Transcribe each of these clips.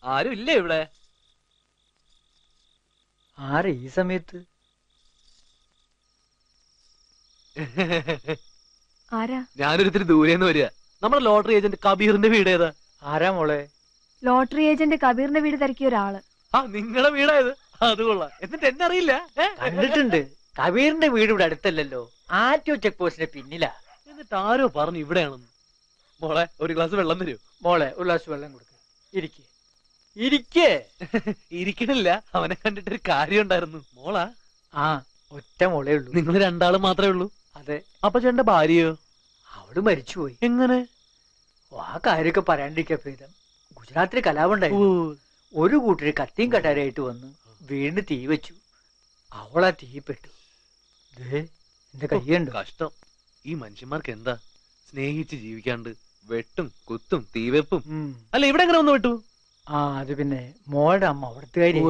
ആരും ഇല്ലേ ഇവിടെ? ആരെ ഈ സമയത്ത്? ആരാ? ഞാനൊരിത്തിരി ദൂരേന്ന് വരിക. നമ്മുടെ ലോട്ടറി ഏജന്റ് കബീറിന്റെ വീട് ഏതാ? ആരാ മോളെ? ലോട്ടറി ഏജന്റ് കബീറിന്റെ വീട് തിരക്കിയ ഒരാള്. ആ, നിങ്ങളെ വീടായത്? അത് കൊള്ളാം. എന്നിട്ട് എന്നെ അറിയില്ല? കണ്ടിട്ടുണ്ട്. കബീറിന്റെ വീട് ഇവിടെ അടുത്തല്ലല്ലോ, ആറ്റോ ചെക്ക് പോസ്റ്റിന്റെ പിന്നിലാ. എന്നിട്ട് ആരോ പറഞ്ഞു ഇവിടെയാണെന്ന്. മോളെ, ഒരു ഗ്ലാസ് വെള്ളം തരൂ. മോളെ, ഒരു ഗ്ലാസ് വെള്ളം കൊടുക്ക. ഇരിക്കേ. ഇരിക്കണില്ല, അവനെ കണ്ടിട്ടൊരു കാര്യം ഉണ്ടായിരുന്നു. മോളാ? ആ, ഒറ്റ മോളേ ഉള്ളൂ. നിങ്ങൾ രണ്ടാളും മാത്രമേ ഉള്ളൂ? അതെ. അപ്പൊ ചേട്ടന്റെ ഭാര്യയോ? അവള് മരിച്ചുപോയി. എങ്ങനെ? ആ കാര്യമൊക്കെ പറയാണ്ടിരിക്കാ പ്രീതം. ഗുജറാത്തിൽ കലാപുണ്ടായിരുന്നു. ഒരു കൂട്ടര് കത്തിയും കട്ടാരായിട്ട് വന്ന് വീടിന് തീ വെച്ചു. അവളാ തീപ്പെട്ടു. എന്റെ കയ്യുണ്ടോ? കഷ്ടം. ഈ മനുഷ്യന്മാർക്ക് എന്താ സ്നേഹിച്ച് ജീവിക്കാണ്ട് വെട്ടും കുത്തും തീവെപ്പും. അല്ല, ഇവിടെ എങ്ങനെ ഒന്ന് വെട്ടു? ആ, അത് പിന്നെ മോളുടെ അമ്മ അവിടുത്തെ കാര്യം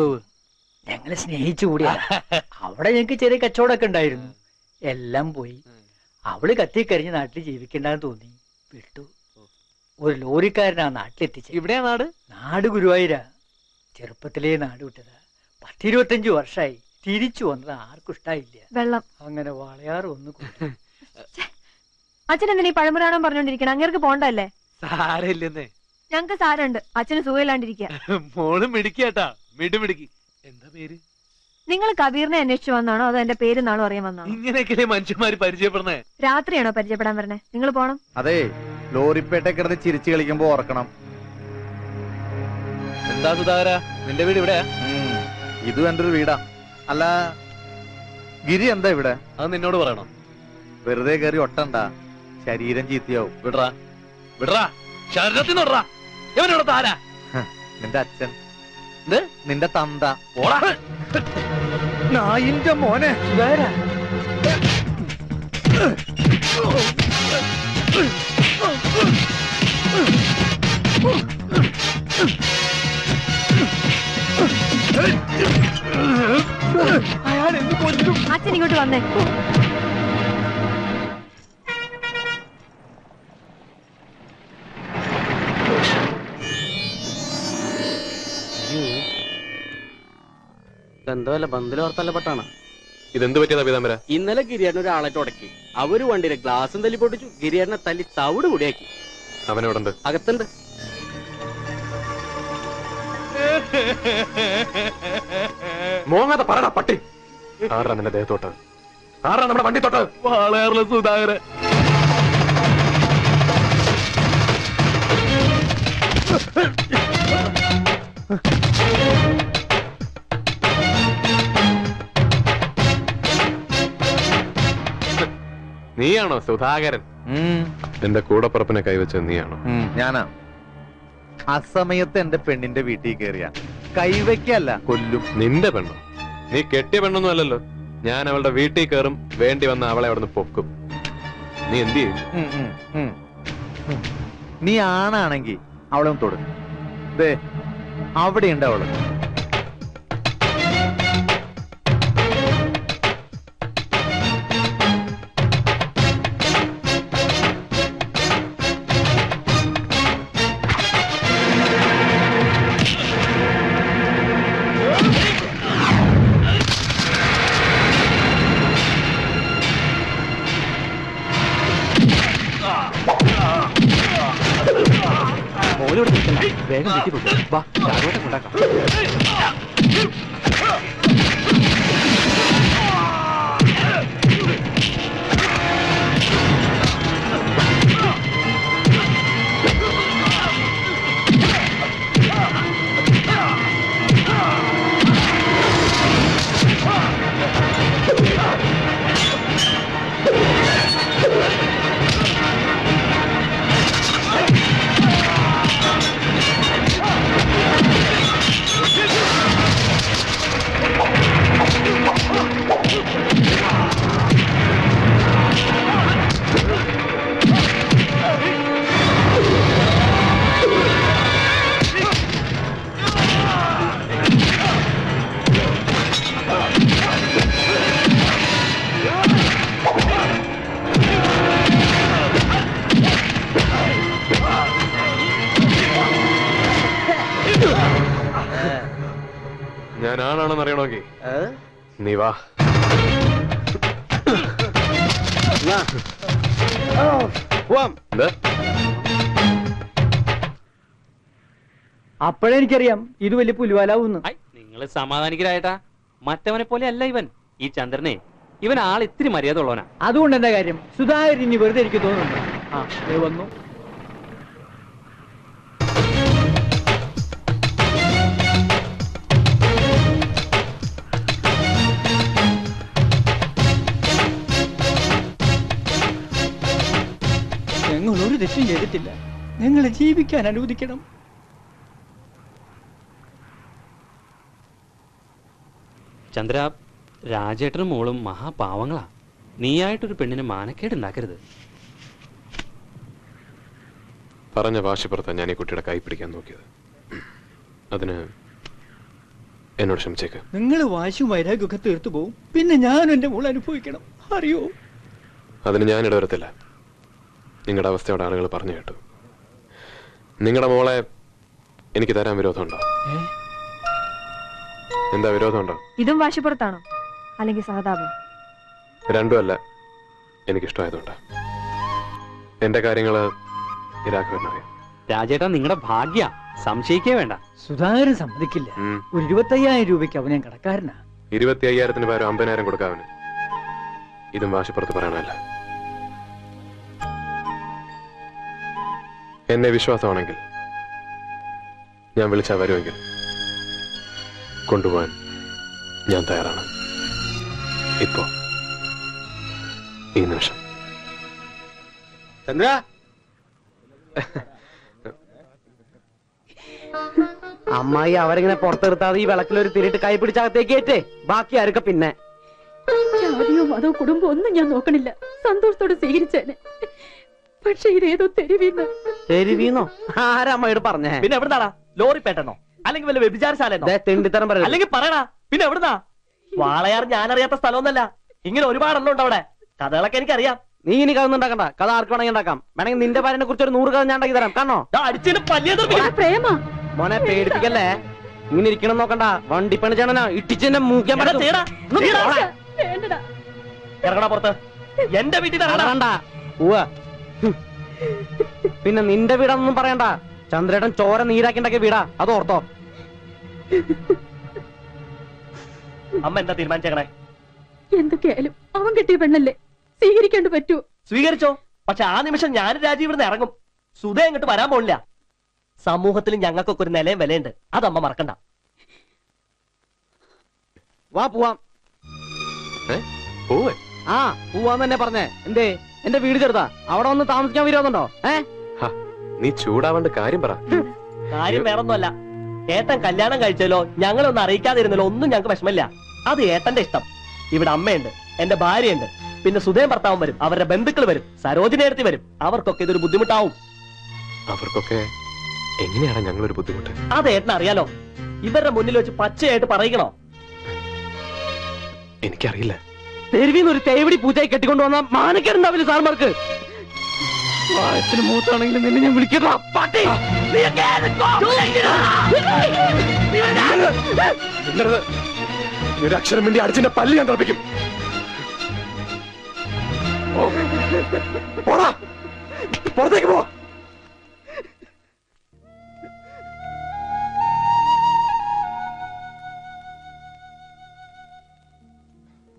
ഞങ്ങള് സ്നേഹിച്ചു കൂടിയാ. അവിടെ ഞങ്ങക്ക് ചെറിയ കച്ചവടമൊക്കെ ഉണ്ടായിരുന്നു. എല്ലാം പോയി. അവള് കത്തിക്കരിഞ്ഞ് നാട്ടിൽ ജീവിക്കണ്ടെന്ന് തോന്നി വിട്ടു. ഒരു ലോറിക്കാരനാ നാട്ടിലെത്തിച്ച്. ഇവിടെയാ നാട്? നാട് ഗുരുവായൂരാ. ചെറുപ്പത്തിലേ നാട് വിട്ടതാ. 10-25 വർഷമായി. തിരിച്ചു വന്നത് ആർക്കും ഇഷ്ടായില്ല. വെള്ളം അങ്ങനെ വളയാറ് ഒന്ന് അച്ഛൻ എന്തിനാ ഈ പഴമുറാണോ പറഞ്ഞോണ്ടിരിക്കണം? അങ്ങേർക്ക് പോണ്ടല്ലേ? സാരമില്ലെന്നേ. ഞങ്ങക്ക് സാരമുണ്ട്. അച്ഛന് സുഖമില്ലാണ്ടിരിക്കുക. മോളും മിടിക്കാട്ടാ, മിടുമിടുക്കി. എന്താ പേര്? നിങ്ങൾ കബീറിനെ അന്വേഷിച്ചു വന്നാണോ അതോ എന്റെ പേരെന്നാണോ അറിയാൻ വന്നാണോ? ഇങ്ങനെയൊക്കെ മനുഷ്യന്മാര് പരിചയപ്പെടുന്നേ. രാത്രിയാണോ പരിചയപ്പെടാൻ വരണേ? നിങ്ങൾ പോണം. അതെ, ലോറിപ്പേട്ട കിടന്ന് ചിരിച്ചു കളിക്കുമ്പോ ഓർക്കണം. എന്താ സുധാകര, നിന്റെ വീട് ഇവിടെയാ? ഇതും എന്റെ ഒരു വീടാ. അല്ല, ഗിരി എന്താ ഇവിടെ? അത് നിന്നോട് പറയണോ? വെറുതെ കയറി ഒട്ടണ്ട, ശരീരം ചീത്തയാവും. വിടറാ, വിടറാ, ശരീരത്തിനോടാ. എവനോട് ആരാ? നിന്റെ അച്ഛൻ, നിന്റെ തന്ത. നായിന്റെ മോനെ. അച്ഛൻ ഇങ്ങോട്ട് വന്നേ. എന്താ വല്ല ബന്ധുലോർത്തല്ലപ്പെട്ടാണ്? ഇതെന്ത് പറ്റിയതാ പീതാംബര? ഇന്നലെ ഗിരിയേട്ടൻ ഒരാളെ ഉടക്കി. അവര് വണ്ടിയിലെ ഗ്ലാസും തല്ലി പൊട്ടിച്ചു. ഗിരിയേട്ടനെ തല്ലി തവിട് കൂടിയാക്കി. അവനോടുണ്ട്, അകത്തുണ്ട്. മോങ്ങാതെ പറയടാ പട്ടി. ആരാ നിന്റെ ദേഹത്തോട്ട്? ആരാ നമ്മുടെ വണ്ടി തൊട്ട്? വളയർല സുധാകര. നീയാണോ സുധാകരൻ? എന്റെ കൂടപ്പുറപ്പിനെ കൈവച്ചത് നീയാണോ? ഞാനാ. അസമയത്ത് എന്റെ പെണ്ണിന്റെ വീട്ടിൽ കയറിയ കൈവയ്ക്കല്ല, കൊല്ലും. നിന്റെ പെണ്ണോ? നീ കെട്ടിയ പെണ്ണൊന്നും അല്ലല്ലോ. ഞാൻ അവളുടെ വീട്ടിൽ കയറും, വേണ്ടി വന്ന അവളെ അവിടെ നിന്ന് പൊക്കും. നീ എന്ത് ചെയ്യും? നീ ആണാണെങ്കി അവളെ ഒന്ന് തൊടും. ദേ, അവിടെയുണ്ട് അവള്. വേഗം വീട്ടിൽ പോകും. വാ, ചാരോട്ടം ഉണ്ടാക്കാം. ഞാൻ ആണാണെന്ന് അറിയണമെങ്കിൽ നീ വാ. അപ്പോഴെനിക്കറിയാം ഇത് വലിയ പുലിവാലാവുന്നു. നിങ്ങൾ സമാധാനിക്കരായിട്ടാ. മറ്റവനെ പോലെ അല്ല ഇവൻ. ഈ ചന്ദ്രനെ ഇവൻ ആൾ ഇത്തിരി മര്യാദ ഉള്ളവനാ. അതുകൊണ്ട് എന്താ കാര്യം? സുധാകരൻ ഇനി വെറുതെ എനിക്ക് തോന്നുന്നു. ആ ദേ വന്നു. ഞങ്ങൾ ഒരു തെറ്റും ചെയ്തിട്ടില്ല. ഞങ്ങളെ ജീവിക്കാൻ അനുവദിക്കണം. ചന്ദ്ര, രാജേട്ടനും മോളും മഹാപാവങ്ങളാ. നീയായിട്ടൊരു പെണ്ണിനെ മാനക്കേട് ഉണ്ടാക്കരുത്. പറഞ്ഞ വാശിപ്പുറത്താ ഞാൻ ഈ കുട്ടിയുടെ കൈ പിടിക്കാൻ നോക്കിയത്. അതിന് എന്നോട് ക്ഷമിച്ചേക്ക്. നിങ്ങൾ വാശിയും വൈരാഗ്യമൊക്കെ തീർത്തു പോവും. പിന്നെ ഞാനും എന്റെ മോൾ അനുഭവിക്കണം. അറിയോ? അതിന് ഞാൻ ഇടവരത്തില്ല. നിങ്ങളുടെ അവസ്ഥയോടെ ആളുകൾ പറഞ്ഞു കേട്ടു. നിങ്ങളുടെ മോളെ എനിക്ക് തരാൻ വിരോധമുണ്ടോ? എന്താ വിരോധമുണ്ടോ? ഇതും വാശിപ്പുറത്താണോ അല്ലെങ്കിൽ സഹതാപം? രണ്ടുമല്ല. എനിക്കിഷ്ടമായതുകൊണ്ട്. എന്റെ കാര്യങ്ങള് രാഘവനറിയാം. രാജേട്ടാ, നിങ്ങളുടെ ഭാഗ്യ, സംശയിക്കേ വേണ്ട. സുധാകരൻ സമ്മതിക്കില്ല. ഒരു 25,000 രൂപയ്ക്ക് അവൻ കടക്കാരനാ. 25,000-ന് പകരം 50,000 കൊടുക്കാവന്. ഇതും വാശിപ്പുറത്ത് പറയണമല്ല. എന്നെ വിശ്വാസമാണെങ്കിൽ ഞാൻ വിളിച്ചാൽ വരുമെങ്കിൽ കൊണ്ടുപോകാൻ ഞാൻ തയ്യാറാണ്. ഇപ്പോ ഈ നിമിഷം. ചന്ദ്ര, അമ്മായി അവരിങ്ങനെ പുറത്തെടുത്താതെ ഈ വിളക്കിലൊരു തിരിട്ട് കൈ പിടിച്ചകത്തേക്ക് ഏറ്റേ. ബാക്കി ആരൊക്കെ പിന്നെ. ജാതിയോ മതോ കുടുംബം ഒന്നും ഞാൻ നോക്കണില്ല. സന്തോഷത്തോടെ സ്വീകരിച്ചേനെ. പക്ഷെ ഇതേതോ തെരുവീന്നോ? ആരമ്മയോട് പറഞ്ഞേ? പിന്നെ എവിടുന്നാടാ? ലോറി പേട്ടെന്നോ അല്ലെങ്കിൽ വല്ല വ്യഭിചാരശാലെന്നോ? തെണ്ടിത്തരം പറയരുത്. അല്ലെങ്കിൽ പറയടാ. പിന്നെ എവിടുന്നാ? വാളയാർ ഞാനറിയാത്ത സ്ഥലമൊന്നല്ല. ഇങ്ങനെ ഒരുപാടെണ്ണം ഉണ്ട് അവിടെ. കഥകളൊക്കെ എനിക്കറിയാം. നീ ഇനി കഥ ഉണ്ടാക്കണ്ട. കഥ ആർക്ക് വേണമെങ്കിൽ ഉണ്ടാക്കാം. വേണമെങ്കിൽ നിന്റെ ഭാര്യനെ കുറിച്ച് ഒരു 100 കഥ ഞാൻ ഉണ്ടാക്കി തരാം. കാണോ? അടിച്ചിട്ട് പല്ലിയ പ്രേമ മോനെ പേടിപ്പിക്കല്ലേ. ഇങ്ങനെ ഇരിക്കണം നോക്കണ്ട. വണ്ടിപ്പണി ചേണനാ ഇട്ടിച്ചെന്നെ മൂക്കാൻ ഇറങ്ങണ പുറത്ത്. എന്റെ വീട്ടിൽ ഇറങ്ങണ്ട. പിന്നെ നിന്റെ വീടാണെന്നും പറയണ്ട. ചന്ദ്രേട്ടൻ ചോര നീരാക്കിണ്ടാക്കിയ വീടാ. അത് ഓർത്തോ. അമ്മ എന്താ തീരുമാനിച്ചേക്കണേ? എന്തൊക്കെയായാലും അവൻ കിട്ടിയ പെണ്ണല്ലേ, സ്വീകരിക്കേണ്ടി പറ്റൂ. സ്വീകരിച്ചോ. പക്ഷെ ആ നിമിഷം ഞാനും രാജീവ് ഇവിടുന്ന് ഇറങ്ങും. സുധ ഇങ്ങോട്ട് വരാൻ പോണില്ല. സമൂഹത്തിൽ ഞങ്ങൾക്കൊക്കെ ഒരു നിലയും വിലയുണ്ട്. അതമ്മ മറക്കണ്ട. വാ പോവാം. പോവേ? ആ പോവാന്ന് തന്നെ പറഞ്ഞേ. എന്തേ? എന്റെ വീട് ചെറുതാ. അവിടെ വന്ന് താമസിക്കാൻ വിരോധമുണ്ടോ? നീ ചൂടാവേണ്ട കാര്യം പറ. കാര്യം വേറൊന്നുമല്ല. ഏട്ടൻ കല്യാണം കഴിച്ചല്ലോ ഞങ്ങളൊന്നും അറിയിക്കാതിരുന്നല്ലോ ഒന്നും ഞങ്ങൾക്ക് വിഷമില്ല. അത് ഏട്ടന്റെ ഇഷ്ടം. ഇവിടെ അമ്മയുണ്ട്, എന്റെ ഭാര്യയുണ്ട്, പിന്നെ സുധയും ഭർത്താവും വരും, അവരുടെ ബന്ധുക്കൾ വരും, സരോജിനി എടുത്തി വരും. അവർക്കൊക്കെ ഇതൊരു ബുദ്ധിമുട്ടാവും. അവർക്കൊക്കെ എങ്ങനെയാണ് ഞങ്ങളൊരു ബുദ്ധിമുട്ട്? അത് ഏട്ടൻ അറിയാലോ. ഇവരുടെ മുന്നിൽ വെച്ച് പച്ചയായിട്ട് പറയിക്കണോ? എനിക്കറിയില്ല. തെരുവിന്ന് ഒരു തേവടി പൂച്ചയായി കെട്ടിക്കൊണ്ടുവന്ന മാനക്കേടുണ്ടാവില്ല സാർമാർക്ക്. പ്രായത്തിന് മൂത്താണെങ്കിലും നിന്നെ ഞാൻ വിളിക്കട്ടാ പട്ടി. ഒരു അക്ഷരം വേണ്ടി അടിച്ചിന്റെ പല്ല് ഞാൻ തറപ്പിക്കും. പുറത്തേക്ക് പോ.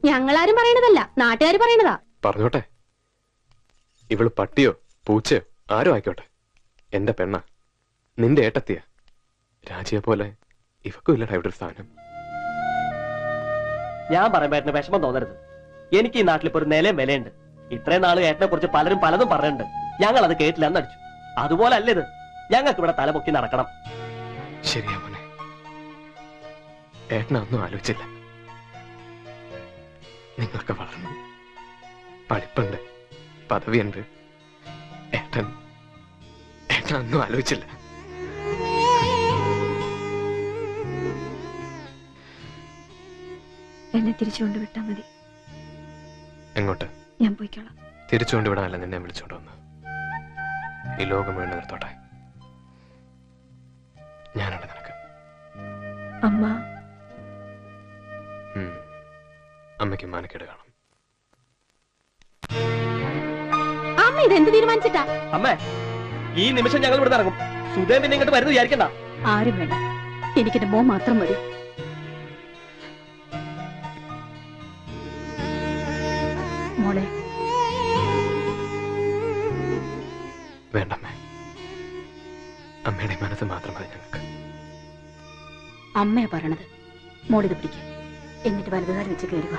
ഞങ്ങളാരും പറയണതല്ല, നാട്ടുകാർ പറയണതാ. പറഞ്ഞോട്ടെ. ഇവള് പട്ടിയോ പൂച്ചയോ ആരും ആയിക്കോട്ടെ, എന്റെ പെണ്ണ, നിന്റെ ഏട്ടത്തിയ. രാജിയെ പോലെ ഇവക്കും ഇല്ലടാ ഇവിടെ ഒരു സ്ഥാനം. ഞാൻ പറയുമ്പോ ഏട്ടന് വിഷമം തോന്നരുത്. എനിക്ക് ഈ നാട്ടിൽ ഇപ്പൊ ഒരു നിലയും വിലയുണ്ട്. ഇത്രയും നാളും ഏട്ടനെ കുറിച്ച് പലരും പലതും പറഞ്ഞിട്ടുണ്ട്. ഞങ്ങൾ അത് കേട്ടില്ല എന്നടിച്ചു. അതുപോലെ അല്ല ഇത്. ഞങ്ങൾക്ക് ഇവിടെ തലപൊക്കി നടക്കണം. ശരിയാ മോനെ. ഏട്ടനൊന്നും ആലോചിച്ചില്ല. നിങ്ങളൊക്കെ വളർന്നു, പഠിപ്പുണ്ട്, പദവിയുണ്ട്. ഏട്ടനൊന്നും ആലോചിച്ചില്ല. എന്നെ തിരിച്ചുകൊണ്ട് വിട്ടാ മതി. എങ്ങോട്ട്? ഞാൻ പോയിക്കോളാം. തിരിച്ചുകൊണ്ട് വിടാനല്ല നിന്നെ വിളിച്ചോണ്ട് വന്ന്. ഈ ലോകം വീണ് നിർത്തോട്ടെ. ഞാനുണ്ട് നിനക്ക്. അമ്മ അമ്മയ്ക്ക് മാനക്കേട് കാണും. അമ്മ ഇതെന്ത് തീരുമാനിച്ചിട്ടാ? അമ്മേ, ഈ നിമിഷം ഞങ്ങൾ ഇവിടെ ഇറങ്ങും. സുധേൻ പിന്നെ ഇങ്ങോട്ട് വരുന്നത് വിചാരിക്കണ്ട. ആരും വേണ്ട, എനിക്കെന്റെ മോൻ മാത്രം മതി. മോളെ, വേണ്ടമ്മേ, അമ്മയുടെ മനസ്സ് മാത്രം മതി ഞങ്ങൾക്ക്. അമ്മയാ പറയണത്. മോളിത് പിടിക്കുക, എന്നിട്ട് വലതുകാലം വെച്ച് കയറുക.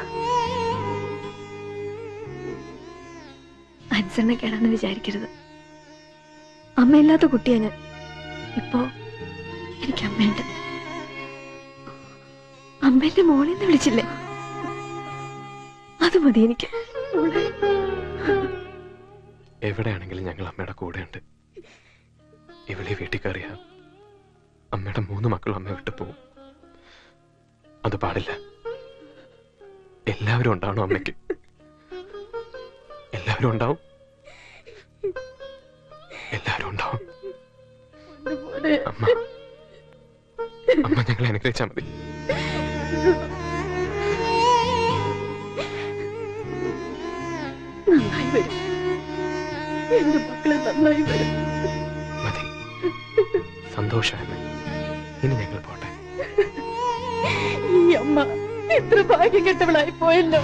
അനുസരണക്കേടാന്ന് വിചാരിക്കരുത്. അമ്മയില്ലാത്ത കുട്ടിയാ ഞാൻ. ഇപ്പോ എനിക്ക് അമ്മയുണ്ട്. അമ്മേന്റെ മോളെന്ന് വിളിച്ചില്ലേ, അത് മതി എനിക്ക്. എവിടെയാണെങ്കിലും ഞങ്ങൾ അമ്മയുടെ കൂടെയുണ്ട്. ഇവിടെ വീട്ടിൽ കയറിയ അമ്മയുടെ 3 മക്കളും അമ്മ വിട്ടു പോവും. അത് പാടില്ല. എല്ലാവരും ഉണ്ടാവണം അമ്മയ്ക്ക്. എല്ലാവരും ഉണ്ടാവും. എല്ലാവരും ഉണ്ടാവും. അമ്മ അമ്മ ഞങ്ങളെ അനുഗ്രഹിച്ചാൽ മതി. നന്നായി വരും, എന്റെ മക്കളെ നന്നായി വരും. മതി. സന്തോഷമേ. ഇനി ഞങ്ങൾ പോട്ടെ. ഈ അമ്മ എത്ര ഭാഗ്യം കെട്ടവളായി പോയല്ലോ.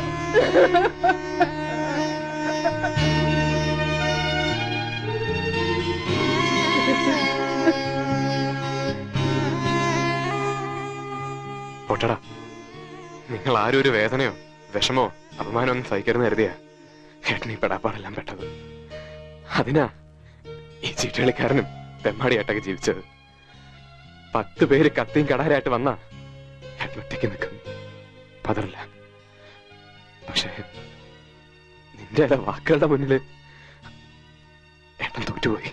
പോട്ടടാ. നിങ്ങൾ ആരും ഒരു വേദനയോ വിഷമോ അപമാനോ ഒന്നും സഹിക്കരുന്ന് കരുതിയാ ഏട്ടൻ ഈ പെടാപ്പാടെല്ലാം പെട്ടത്. അതിനാ ഈ ചീട്ടുകളിക്കാരനും തെമ്മാടിയായിട്ടൊക്കെ ജീവിച്ചത്. 10 പേര് കത്തിയും കടാരായിട്ട് വന്നാ ഏട്ടൻ ഒറ്റയ്ക്ക് നിൽക്കും, പതറില്ല. പക്ഷേ നിന്റെ വാക്കുകളുടെ മുന്നില് ഏട്ടൻ തോറ്റുപോയി.